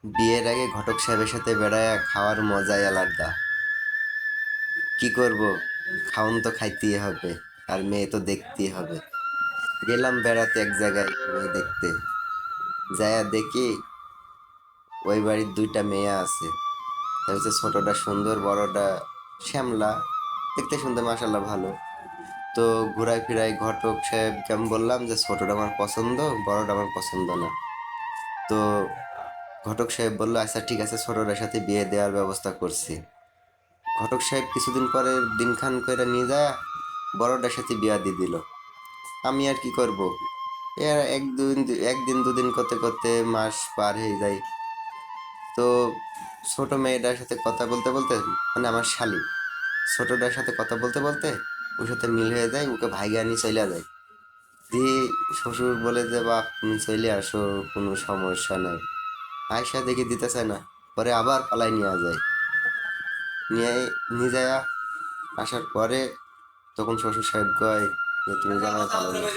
বিয়ের আগে ঘটক সাহেবের সাথে বেড়ায় খাওয়ার মজাই আলাদা। কি করব, খাওন তো খাইতেই হবে, আর মেয়ে তো দেখতেই হবে। গেলাম বেড়াতে এক জায়গায় মেয়ে দেখতে, যায়া দেখি ওই বাড়ির দুইটা মেয়ে আছে। তা হচ্ছে ছোটটা সুন্দর, বড়টা শ্যামলা, দেখতে সুন্দর মাশাল্লাহ ভালো। তো ঘুরাই ফিরাই ঘটক সাহেবকে আমি বললাম যে ছোটটা আমার পছন্দ, বড়টা আমার পছন্দ না। তো ঘটক সাহেব বললো আচ্ছা ঠিক আছে, ছোটটার সাথে বিয়ে দেওয়ার ব্যবস্থা করছি। ঘটক সাহেব কিছুদিন পরে দিনখান করে নিয়ে যায় বড়টার সাথে বিয়া দিয়ে দিল। আমি আর কি করব, এর একদিন দুদিন করতে করতে মাস পার হয়ে যায়। তো ছোট মেয়েটার সাথে কথা বলতে বলতে, মানে আমার শালি, ছোটটার সাথে কথা বলতে বলতে ওর সাথে মিল হয়ে যায়, ওকে ভাইগা নিয়ে চলে যায়। দিয়ে শ্বশুর বলে যে বাপ তুমি চলে আসো, কোনো সমস্যা নাই। আয়সা দেখে দিতে চায় না, পরে আবার পালাই নিয়ে যায়। নিয়ে নিয়ে যায়, আসার পরে তখন শ্বশুর সাহেব কয় যে তুমি জামাই পালো না।